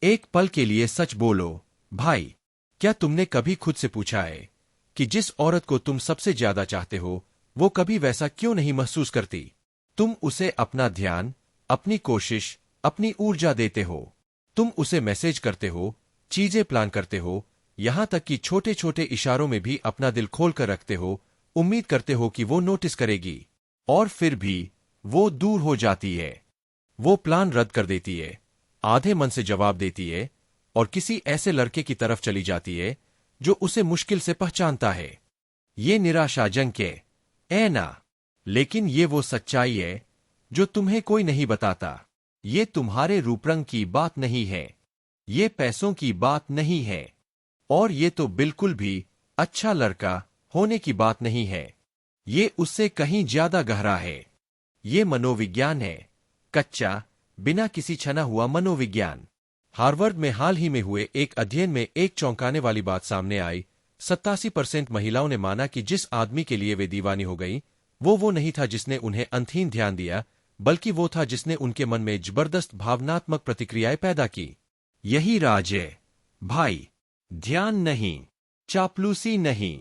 एक पल के लिए सच बोलो। भाई, क्या तुमने कभी खुद से पूछा है कि जिस औरत को तुम सबसे ज्यादा चाहते हो वो कभी वैसा क्यों नहीं महसूस करती? तुम उसे अपना ध्यान, अपनी कोशिश, अपनी ऊर्जा देते हो। तुम उसे मैसेज करते हो, चीजें प्लान करते हो, यहां तक कि छोटे छोटे इशारों में भी अपना दिल खोल कर रखते हो, उम्मीद करते हो कि वो नोटिस करेगी। और फिर भी वो दूर हो जाती है। वो प्लान रद्द कर देती है, आधे मन से जवाब देती है और किसी ऐसे लड़के की तरफ चली जाती है जो उसे मुश्किल से पहचानता है। ये निराशाजनक है, ऐ ना? लेकिन ये वो सच्चाई है जो तुम्हें कोई नहीं बताता। ये तुम्हारे रूपरंग की बात नहीं है, ये पैसों की बात नहीं है, और ये तो बिल्कुल भी अच्छा लड़का होने की बात नहीं है। ये उससे कहीं ज्यादा गहरा है। ये मनोविज्ञान है, कच्चा, बिना किसी छना हुआ मनोविज्ञान। हार्वर्ड में हाल ही में हुए एक अध्ययन में एक चौंकाने वाली बात सामने आई। 87% महिलाओं ने माना कि जिस आदमी के लिए वे दीवानी हो गई वो नहीं था जिसने उन्हें अंतहीन ध्यान दिया, बल्कि वो था जिसने उनके मन में जबरदस्त भावनात्मक प्रतिक्रियाएं पैदा की। यही राज है भाई। ध्यान नहीं, चापलूसी नहीं,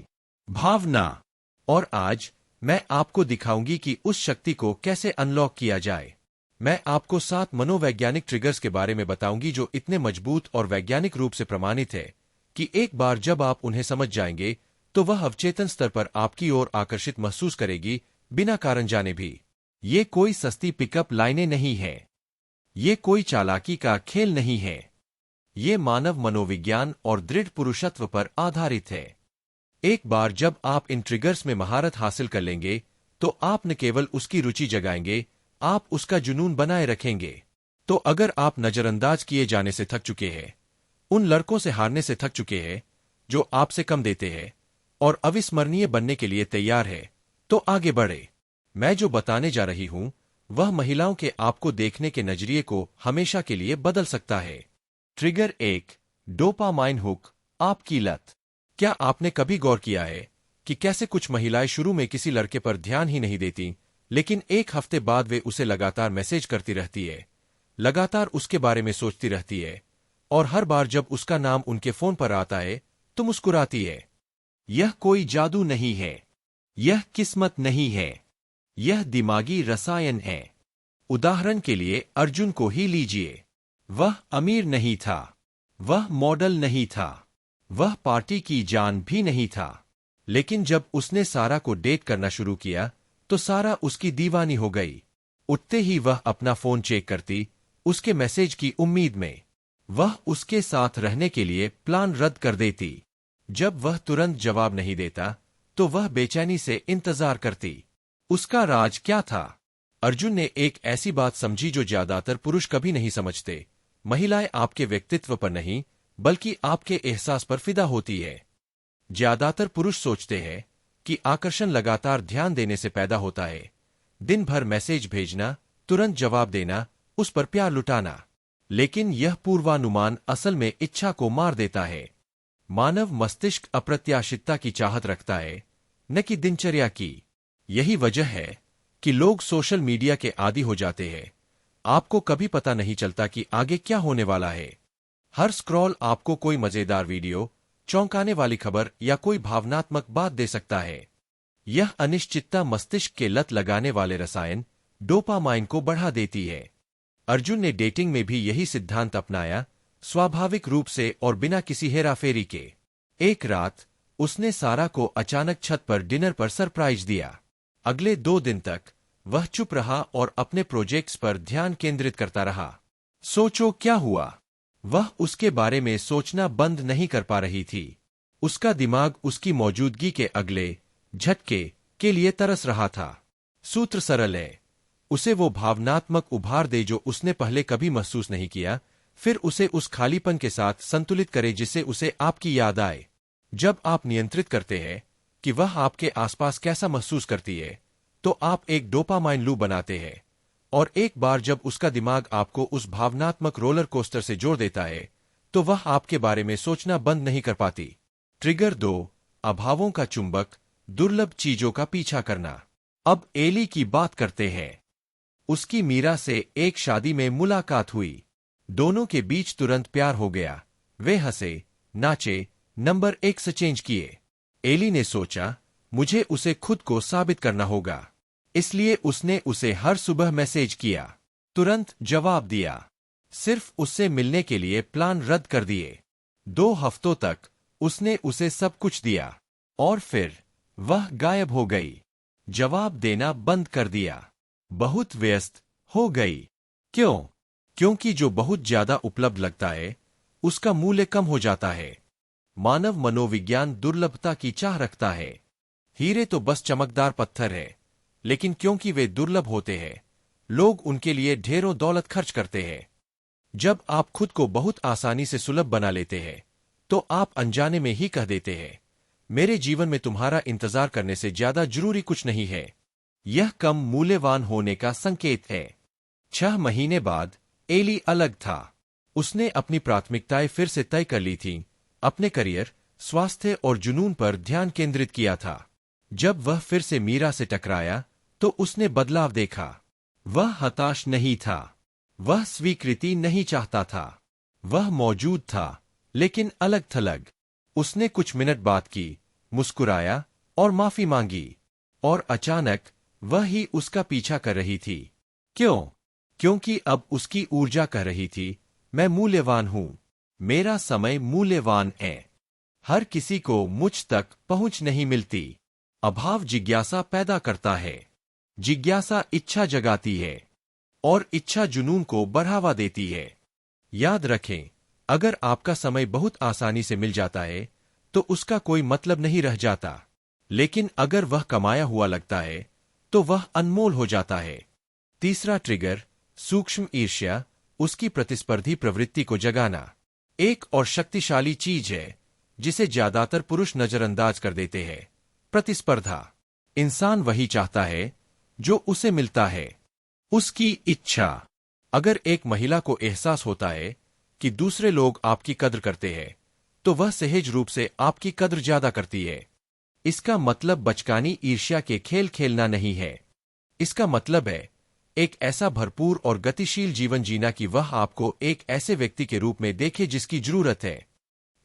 भावना। और आज मैं आपको दिखाऊंगी कि उस शक्ति को कैसे अनलॉक किया जाए। मैं आपको 7 मनोवैज्ञानिक ट्रिगर्स के बारे में बताऊंगी जो इतने मजबूत और वैज्ञानिक रूप से प्रमाणित है कि एक बार जब आप उन्हें समझ जाएंगे तो वह अवचेतन स्तर पर आपकी ओर आकर्षित महसूस करेगी, बिना कारण जाने भी। ये कोई सस्ती पिकअप लाइनें नहीं है, ये कोई चालाकी का खेल नहीं है। ये मानव मनोविज्ञान और दृढ़ पुरुषत्व पर आधारित है। एक बार जब आप इन ट्रिगर्स में महारत हासिल कर लेंगे तो आप न केवल उसकी रुचि जगाएंगे, आप उसका जुनून बनाए रखेंगे। तो अगर आप नजरअंदाज किए जाने से थक चुके हैं, उन लड़कों से हारने से थक चुके हैं जो आपसे कम देते हैं, और अविस्मरणीय बनने के लिए तैयार है, तो आगे बढ़े। मैं जो बताने जा रही हूं वह महिलाओं के आपको देखने के नजरिए को हमेशा के लिए बदल सकता है। ट्रिगर 1, डोपामाइन हुक, आपकी लत। क्या आपने कभी गौर किया है कि कैसे कुछ महिलाएं शुरू में किसी लड़के पर ध्यान ही नहीं देती, लेकिन एक हफ्ते बाद वे उसे लगातार मैसेज करती रहती है, लगातार उसके बारे में सोचती रहती है, और हर बार जब उसका नाम उनके फोन पर आता है तो मुस्कुराती है। यह कोई जादू नहीं है, यह किस्मत नहीं है, यह दिमागी रसायन है। उदाहरण के लिए अर्जुन को ही लीजिए। वह अमीर नहीं था, वह मॉडल नहीं था, वह पार्टी की जान भी नहीं था, लेकिन जब उसने सारा को डेट करना शुरू किया तो सारा उसकी दीवानी हो गई। उठते ही वह अपना फोन चेक करती, उसके मैसेज की उम्मीद में। वह उसके साथ रहने के लिए प्लान रद्द कर देती। जब वह तुरंत जवाब नहीं देता तो वह बेचैनी से इंतजार करती। उसका राज क्या था? अर्जुन ने एक ऐसी बात समझी जो ज्यादातर पुरुष कभी नहीं समझते। महिलाएं आपके व्यक्तित्व पर नहीं, बल्कि आपके एहसास पर फिदा होती है। ज्यादातर पुरुष सोचते हैं कि आकर्षण लगातार ध्यान देने से पैदा होता है। दिन भर मैसेज भेजना, तुरंत जवाब देना, उस पर प्यार लुटाना। लेकिन यह पूर्वानुमान असल में इच्छा को मार देता है। मानव मस्तिष्क अप्रत्याशितता की चाहत रखता है, न कि दिनचर्या की। यही वजह है कि लोग सोशल मीडिया के आदी हो जाते हैं। आपको कभी पता नहीं चलता कि आगे क्या होने वाला है। हर स्क्रॉल आपको कोई मजेदार वीडियो, चौंकाने वाली खबर या कोई भावनात्मक बात दे सकता है। यह अनिश्चितता मस्तिष्क के लत लगाने वाले रसायन डोपामाइन को बढ़ा देती है। अर्जुन ने डेटिंग में भी यही सिद्धांत अपनाया, स्वाभाविक रूप से और बिना किसी हेराफेरी के। एक रात उसने सारा को अचानक छत पर डिनर पर सरप्राइज दिया। अगले 2 दिन तक वह चुप रहा और अपने प्रोजेक्ट्स पर ध्यान केंद्रित करता रहा। सोचो क्या हुआ? वह उसके बारे में सोचना बंद नहीं कर पा रही थी। उसका दिमाग उसकी मौजूदगी के अगले झटके के लिए तरस रहा था। सूत्र सरल है, उसे वो भावनात्मक उभार दे जो उसने पहले कभी महसूस नहीं किया, फिर उसे उस खालीपन के साथ संतुलित करे जिससे उसे आपकी याद आए। जब आप नियंत्रित करते हैं कि वह आपके आसपास कैसा महसूस करती है, तो आप एक डोपामाइन लूप बनाते हैं, और एक बार जब उसका दिमाग आपको उस भावनात्मक रोलर कोस्टर से जोड़ देता है तो वह आपके बारे में सोचना बंद नहीं कर पाती। ट्रिगर 2, अभावों का चुंबक, दुर्लभ चीजों का पीछा करना। अब एली की बात करते हैं। उसकी मीरा से एक शादी में मुलाकात हुई। दोनों के बीच तुरंत प्यार हो गया। वे हंसे, नाचे, नंबर 1 से चेंज किए। एली ने सोचा, मुझे उसे खुद को साबित करना होगा। इसलिए उसने उसे हर सुबह मैसेज किया, तुरंत जवाब दिया, सिर्फ उससे मिलने के लिए प्लान रद्द कर दिए। 2 हफ्तों तक उसने उसे सब कुछ दिया और फिर वह गायब हो गई। जवाब देना बंद कर दिया। बहुत व्यस्त हो गई। क्यों? क्योंकि जो बहुत ज्यादा उपलब्ध लगता है उसका मूल्य कम हो जाता है। मानव मनोविज्ञान दुर्लभता की चाह रखता है। हीरे तो बस चमकदार पत्थर है, लेकिन क्योंकि वे दुर्लभ होते हैं, लोग उनके लिए ढेरों दौलत खर्च करते हैं। जब आप खुद को बहुत आसानी से सुलभ बना लेते हैं, तो आप अनजाने में ही कह देते हैं, मेरे जीवन में तुम्हारा इंतजार करने से ज्यादा जरूरी कुछ नहीं है। यह कम मूल्यवान होने का संकेत है। 6 महीने बाद एली अलग था। उसने अपनी प्राथमिकताएं फिर से तय कर ली थीं, अपने करियर, स्वास्थ्य और जुनून पर ध्यान केंद्रित किया था। जब वह फिर से मीरा से टकराया, तो उसने बदलाव देखा। वह हताश नहीं था। वह स्वीकृति नहीं चाहता था। वह मौजूद था, लेकिन अलग थलग। उसने कुछ मिनट बात की, मुस्कुराया और माफी मांगी, और अचानक वह ही उसका पीछा कर रही थी। क्यों? क्योंकि अब उसकी ऊर्जा कह रही थी, मैं मूल्यवान हूं। मेरा समय मूल्यवान है। हर किसी को मुझ तक पहुंच नहीं मिलती। अभाव जिज्ञासा पैदा करता है। जिज्ञासा इच्छा जगाती है, और इच्छा जुनून को बढ़ावा देती है। याद रखें, अगर आपका समय बहुत आसानी से मिल जाता है, तो उसका कोई मतलब नहीं रह जाता। लेकिन अगर वह कमाया हुआ लगता है, तो वह अनमोल हो जाता है। तीसरा ट्रिगर, सूक्ष्म ईर्ष्या, उसकी प्रतिस्पर्धी प्रवृत्ति को जगाना। एक और शक्तिशाली चीज है जिसे ज्यादातर पुरुष नजरअंदाज कर देते हैं, प्रतिस्पर्धा। इंसान वही चाहता है जो उसे मिलता है, उसकी इच्छा। अगर एक महिला को एहसास होता है कि दूसरे लोग आपकी कद्र करते हैं, तो वह सहज रूप से आपकी कद्र ज्यादा करती है। इसका मतलब बचकानी ईर्ष्या के खेल खेलना नहीं है। इसका मतलब है एक ऐसा भरपूर और गतिशील जीवन जीना कि वह आपको एक ऐसे व्यक्ति के रूप में देखे जिसकी जरूरत है।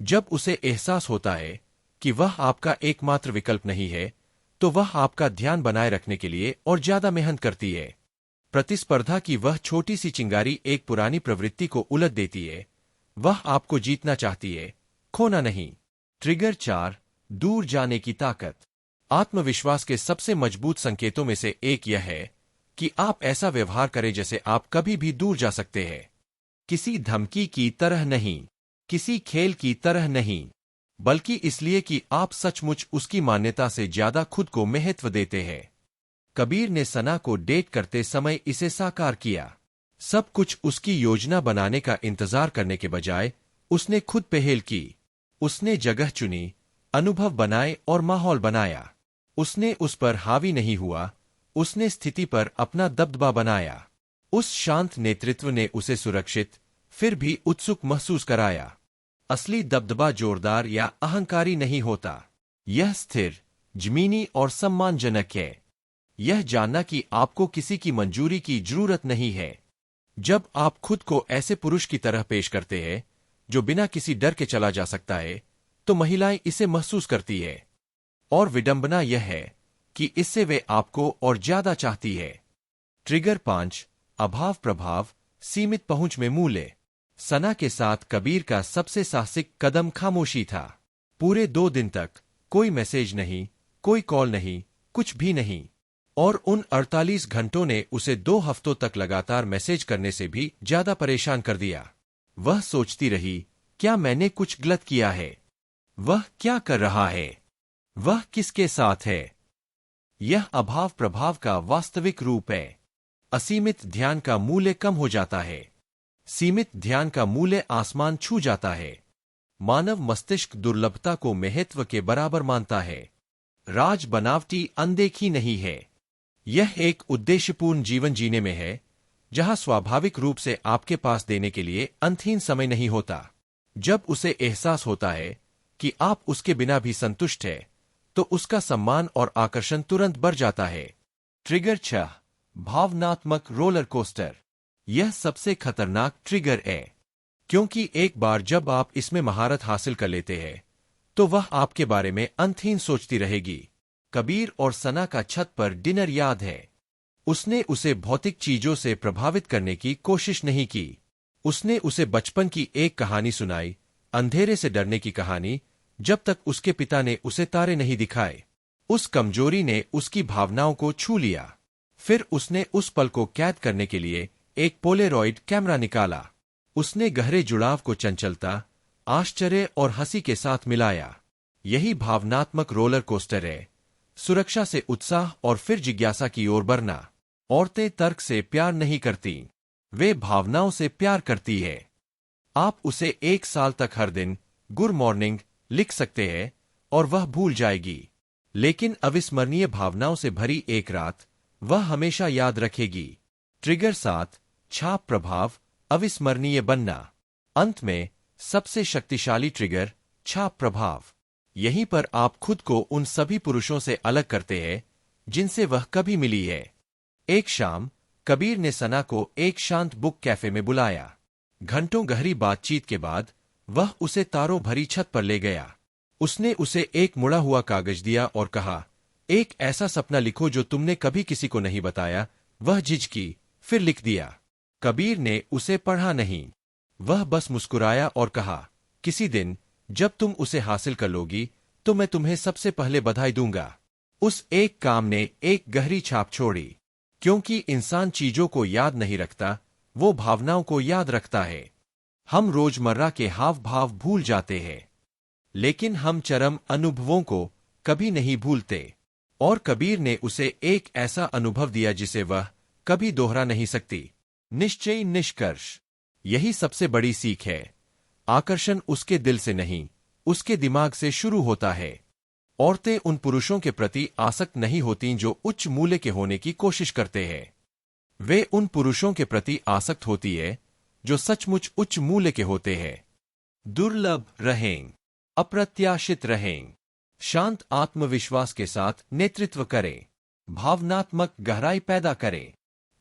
जब उसे एहसास होता है कि वह आपका एकमात्र विकल्प नहीं है, तो वह आपका ध्यान बनाए रखने के लिए और ज्यादा मेहनत करती है। प्रतिस्पर्धा की वह छोटी सी चिंगारी एक पुरानी प्रवृत्ति को उलट देती है। वह आपको जीतना चाहती है, खोना नहीं। ट्रिगर 4, दूर जाने की ताकत। आत्मविश्वास के सबसे मजबूत संकेतों में से एक यह है कि आप ऐसा व्यवहार करें जैसे आप कभी भी दूर जा सकते हैं। किसी धमकी की तरह नहीं, किसी खेल की तरह नहीं, बल्कि इसलिए कि आप सचमुच उसकी मान्यता से ज्यादा खुद को महत्व देते हैं। कबीर ने सना को डेट करते समय इसे साकार किया। सब कुछ उसकी योजना बनाने का इंतजार करने के बजाय उसने खुद पहल की। उसने जगह चुनी, अनुभव बनाए और माहौल बनाया। उसने उस पर हावी नहीं हुआ, उसने स्थिति पर अपना दबदबा बनाया। उस शांत नेतृत्व ने उसे सुरक्षित, फिर भी उत्सुक महसूस कराया। असली दबदबा जोरदार या अहंकारी नहीं होता। यह स्थिर, जमीनी और सम्मानजनक है। यह जानना कि आपको किसी की मंजूरी की जरूरत नहीं है। जब आप खुद को ऐसे पुरुष की तरह पेश करते हैं जो बिना किसी डर के चला जा सकता है, तो महिलाएं इसे महसूस करती है। और विडंबना यह है कि इससे वे आपको और ज्यादा चाहती है। ट्रिगर 5, अभाव प्रभाव, सीमित पहुंच में मूल्य। सना के साथ कबीर का सबसे साहसिक कदम खामोशी था। पूरे 2 दिन तक कोई मैसेज नहीं, कोई कॉल नहीं, कुछ भी नहीं। और उन 48 घंटों ने उसे 2 हफ्तों तक लगातार मैसेज करने से भी ज्यादा परेशान कर दिया। वह सोचती रही, क्या मैंने कुछ गलत किया है? वह क्या कर रहा है? वह किसके साथ है? यह अभाव प्रभाव का वास्तविक रूप है। असीमित ध्यान का मूल्य कम हो जाता है। सीमित ध्यान का मूल्य आसमान छू जाता है। मानव मस्तिष्क दुर्लभता को महत्व के बराबर मानता है। राज बनावटी अनदेखी नहीं है। यह एक उद्देश्यपूर्ण जीवन जीने में है, जहां स्वाभाविक रूप से आपके पास देने के लिए अंतहीन समय नहीं होता। जब उसे एहसास होता है कि आप उसके बिना भी संतुष्ट है, तो उसका सम्मान और आकर्षण तुरंत बढ़ जाता है। ट्रिगर 6, भावनात्मक रोलर कोस्टर। यह सबसे खतरनाक ट्रिगर है। क्योंकि एक बार जब आप इसमें महारत हासिल कर लेते हैं तो वह आपके बारे में अंतहीन सोचती रहेगी। कबीर और सना का छत पर डिनर याद है। उसने उसे भौतिक चीजों से प्रभावित करने की कोशिश नहीं की। उसने उसे बचपन की एक कहानी सुनाई, अंधेरे से डरने की कहानी, जब तक उसके पिता ने उसे तारे नहीं दिखाए। उस कमजोरी ने उसकी भावनाओं को छू लिया। फिर उसने उस पल को कैद करने के लिए एक पोलेरॉइड कैमरा निकाला। उसने गहरे जुड़ाव को चंचलता, आश्चर्य और हंसी के साथ मिलाया। यही भावनात्मक रोलर कोस्टर है। सुरक्षा से उत्साह और फिर जिज्ञासा की ओर बढ़ना। औरतें तर्क से प्यार नहीं करती, वे भावनाओं से प्यार करती है। आप उसे 1 साल तक हर दिन गुड मॉर्निंग लिख सकते हैं और वह भूल जाएगी, लेकिन अविस्मरणीय भावनाओं से भरी एक रात वह हमेशा याद रखेगी। ट्रिगर 7, छाप प्रभाव, अविस्मरणीय बनना। अंत में सबसे शक्तिशाली ट्रिगर, छाप प्रभाव। यहीं पर आप खुद को उन सभी पुरुषों से अलग करते हैं जिनसे वह कभी मिली है। एक शाम कबीर ने सना को एक शांत बुक कैफे में बुलाया। घंटों गहरी बातचीत के बाद वह उसे तारों भरी छत पर ले गया। उसने उसे एक मुड़ा हुआ कागज दिया और कहा, एक ऐसा सपना लिखो जो तुमने कभी किसी को नहीं बताया। वह झिझकी, फिर लिख दिया। कबीर ने उसे पढ़ा नहीं, वह बस मुस्कुराया और कहा, किसी दिन जब तुम उसे हासिल कर लोगी तो मैं तुम्हें सबसे पहले बधाई दूंगा। उस एक काम ने एक गहरी छाप छोड़ी, क्योंकि इंसान चीजों को याद नहीं रखता, वो भावनाओं को याद रखता है। हम रोजमर्रा के हाव भाव भूल जाते हैं, लेकिन हम चरम अनुभवों को कभी नहीं भूलते। और कबीर ने उसे एक ऐसा अनुभव दिया जिसे वह कभी दोहरा नहीं सकती। निश्चयी निष्कर्ष, यही सबसे बड़ी सीख है। आकर्षण उसके दिल से नहीं, उसके दिमाग से शुरू होता है। औरतें उन पुरुषों के प्रति आसक्त नहीं होतीं जो उच्च मूल्य के होने की कोशिश करते हैं। वे उन पुरुषों के प्रति आसक्त होती है जो सचमुच उच्च मूल्य के होते हैं। दुर्लभ रहें, अप्रत्याशित रहें, शांत आत्मविश्वास के साथ नेतृत्व करें, भावनात्मक गहराई पैदा करें,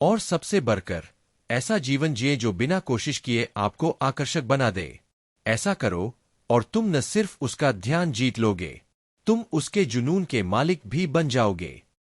और सबसे बढ़कर ऐसा जीवन जिए जो बिना कोशिश किए आपको आकर्षक बना दे। ऐसा करो और तुम न सिर्फ उसका ध्यान जीत लोगे, तुम उसके जुनून के मालिक भी बन जाओगे।